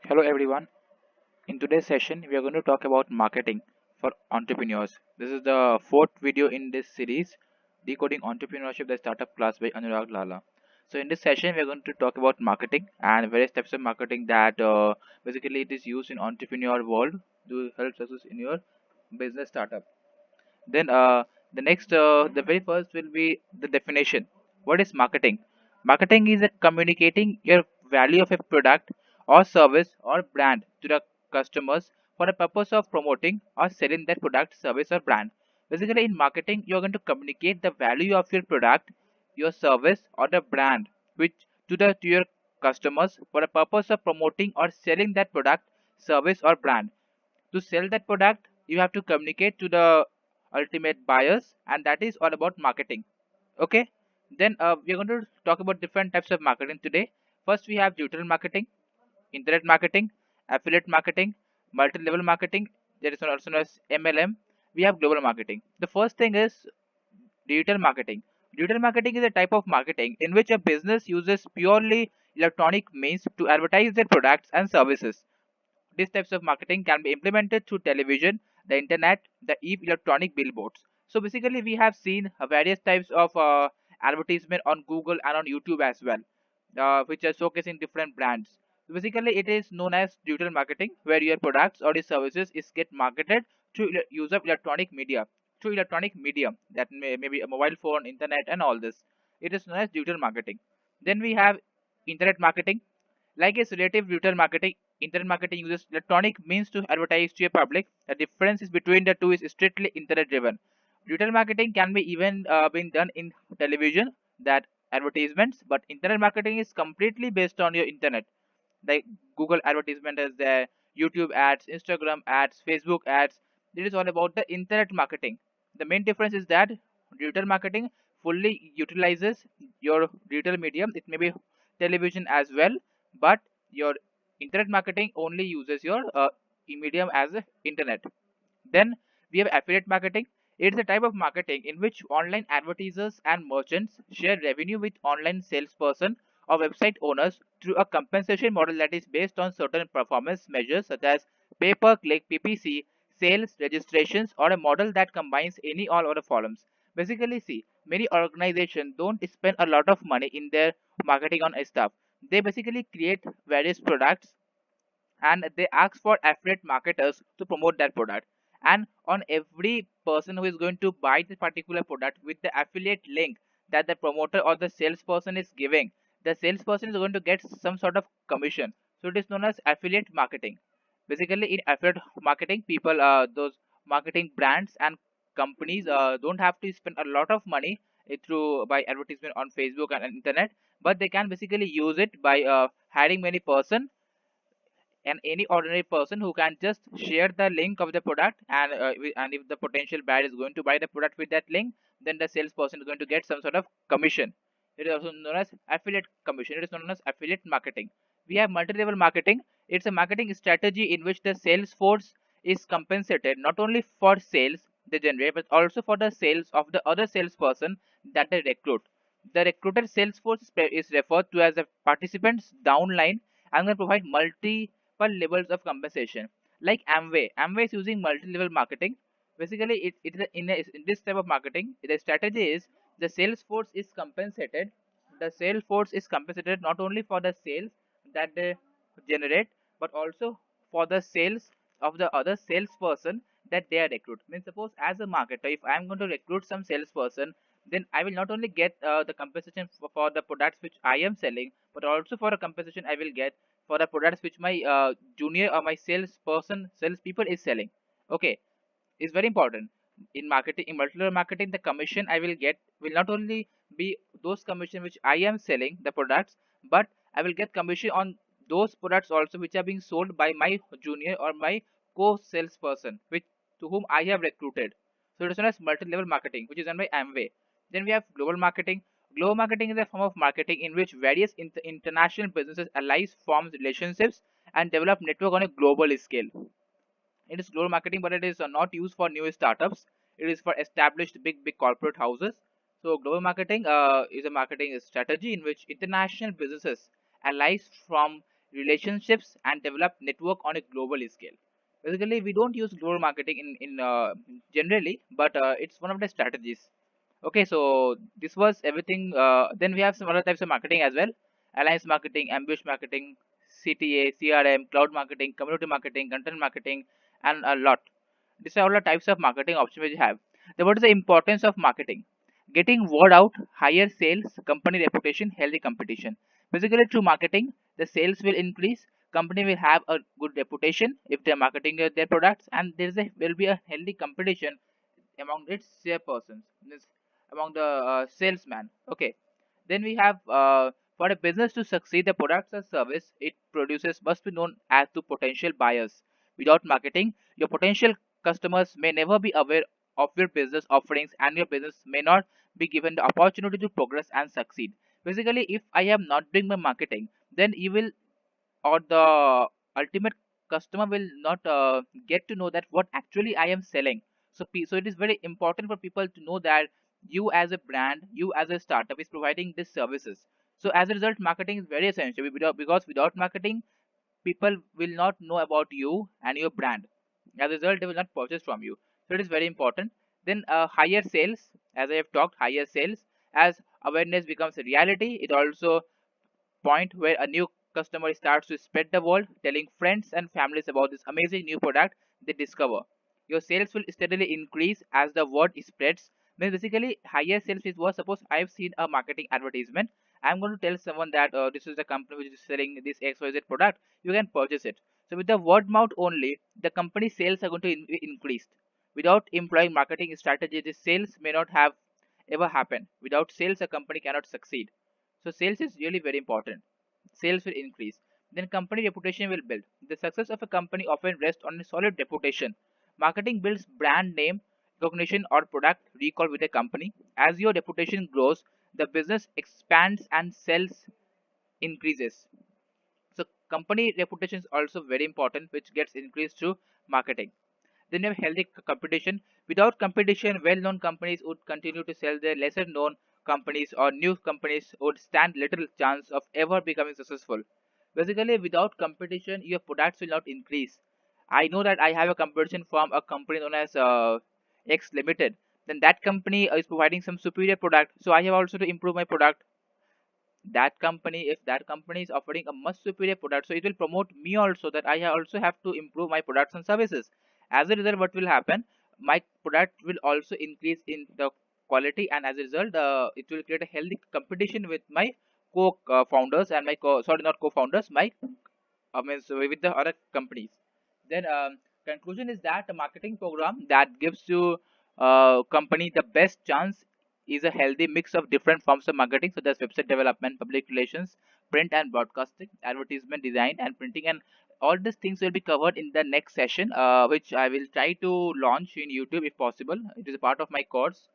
Hello everyone. In today's session, we are going to talk about marketing for entrepreneurs. This is the fourth video in this series, Decoding Entrepreneurship, the Startup Class by Anurag Lala. So in this session, we are going to talk about marketing and various types of marketing that basically it is used in entrepreneur world to help success in your business startup. Then the very first will be the definition. What is marketing? Marketing is a communicating your value of a product or service or brand to the customers for the purpose of promoting or selling that product, service, or brand. Basically, in marketing, you're going to communicate the value of your product, your service, or the brand, which to your customers for the purpose of promoting or selling that product, service, or brand. To sell that product, you have to communicate to the ultimate buyers, and that is all about marketing. Okay, then we're going to talk about different types of marketing today. First, we have digital marketing, internet marketing, affiliate marketing, multi-level marketing. There is also known as MLM. We have global marketing. The first thing is digital marketing. Digital marketing is a type of marketing in which a business uses purely electronic means to advertise their products and services. These types of marketing can be implemented through television, the internet, the electronic billboards. So basically, we have seen various types of advertisement on Google and on YouTube as well, which are showcasing different brands. So basically, it is known as digital marketing, where your products or your services is get marketed through use of electronic media, through electronic medium that may be a mobile phone, internet, and all this. It is known as digital marketing. Then we have internet marketing. Like its relative digital marketing, internet marketing uses electronic means to advertise to a public. The difference is between the two is strictly internet driven. Digital marketing can be even been done in television, that advertisements, but internet marketing is completely based on your internet. Like Google advertisement is there, YouTube ads, Instagram ads, Facebook ads. It is all about the internet marketing. The main difference is that digital marketing fully utilizes your digital medium. It may be television as well, but your internet marketing only uses your medium as a internet. Then we have affiliate marketing. It is a type of marketing in which online advertisers and merchants share revenue with online salesperson or website owners through a compensation model that is based on certain performance measures such as pay per click, PPC, sales, registrations, or a model that combines any all or the columns. Basically, see, many organizations don't spend a lot of money in their marketing on stuff. They basically create various products and they ask for affiliate marketers to promote that product, and on every person who is going to buy this particular product with the affiliate link that the promoter or the salesperson is giving, the salesperson is going to get some sort of commission. So it is known as affiliate marketing. Basically, in affiliate marketing, people those marketing brands and companies don't have to spend a lot of money through by advertisement on Facebook and internet, but they can basically use it by hiring many person and any ordinary person who can just share the link of the product, and and if the potential buyer is going to buy the product with that link, then the salesperson is going to get some sort of commission. It is also known as affiliate commission. It is known as affiliate marketing. We have multi-level marketing. It's a marketing strategy in which the sales force is compensated not only for sales they generate, but also for the sales of the other salesperson that they recruit. The recruited sales force is referred to as the participants downline and can provide multiple levels of compensation. Like Amway. Amway is using multi-level marketing. Basically, in this type of marketing, the strategy is the sales force is compensated. The sales force is compensated not only for the sales that they generate, but also for the sales of the other salesperson that they are recruit. Means suppose as a marketer, if I am going to recruit some salesperson, then I will not only get the compensation for the products which I am selling, but also for a compensation I will get for the products which my junior or my salespeople is selling. Okay, is very important. In marketing, in multi-level marketing, the commission I will get will not only be those commission which I am selling the products, but I will get commission on those products also which are being sold by my junior or my co-salesperson, which to whom I have recruited. So it is known as multi-level marketing, which is done by Amway. Then we have global marketing. Global marketing is a form of marketing in which various international businesses allies, forms relationships, and develop network on a global scale. It is global marketing, but it is not used for new startups. It is for established big corporate houses. So global marketing is a marketing strategy in which international businesses allies from relationships, and develop network on a global scale. Basically, we don't use global marketing in generally, but it's one of the strategies. Okay, so this was everything. Then we have some other types of marketing as well: alliance marketing, ambush marketing, CTA, CRM, cloud marketing, community marketing, content marketing, and a lot. These are all the types of marketing options we have. Then what is the importance of marketing? Getting word out, higher sales, company reputation, healthy competition. Basically, through marketing, the sales will increase. Company will have a good reputation if they're marketing their products, and will be a healthy competition among its salespersons, means among the salesman. Okay, then we have for a business to succeed, the products or service it produces must be known as to potential buyers. Without marketing, your potential customers may never be aware of your business offerings, and your business may not be given the opportunity to progress and succeed. Basically, if I am not doing my marketing, then you will, or the ultimate customer will not get to know that what actually I am selling. So it is very important for people to know that you as a brand, you as a startup is providing these services. So as a result, marketing is very essential. Because without marketing, people will not know about you and your brand. As a result, they will not purchase from you. So it is very important. Then higher sales, as I have talked, higher sales, as awareness becomes a reality, it also point where a new customer starts to spread the word, telling friends and families about this amazing new product they discover. Your sales will steadily increase as the word spreads. Means basically, higher sales is what, suppose I've seen a marketing advertisement. I'm going to tell someone that this is the company which is selling this XYZ product. You can purchase it. So with the word mouth only, the company sales are going to be increased. Without employing marketing strategy, the sales may not have ever happen. Without sales, a company cannot succeed. So sales is really very important. Sales will increase. Then company reputation will build. The success of a company often rests on a solid reputation. Marketing builds brand name, recognition, or product recall with a company. As your reputation grows, the business expands and sales increases. So company reputation is also very important, which gets increased through marketing. Then you have healthy competition. Without competition, well-known companies would continue to sell. Their lesser-known companies or new companies would stand little chance of ever becoming successful. Basically, without competition, your products will not increase. I know that I have a competition from a company known as X Limited. Then that company is providing some superior product, so I have also to improve my product. That company, if that company is offering a much superior product, so it will promote me also, that I also have to improve my products and services. As a result, what will happen, my product will also increase in the quality, and as a result, it will create a healthy competition with my co-founders and my sorry, not co-founders, my means with the other companies. Then conclusion is that a marketing program that gives you company the best chance is a healthy mix of different forms of marketing, such as website development, public relations, print and broadcasting, advertisement design, and printing. And all these things will be covered in the next session, which I will try to launch in YouTube if possible. It is a part of my course,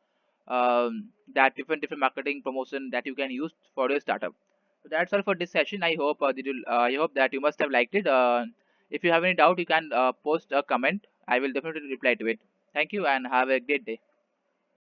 that different marketing promotion that you can use for your startup. So that's all for this session. I hope that you must have liked it. If you have any doubt, you can post a comment. I will definitely reply to it. Thank you and have a great day.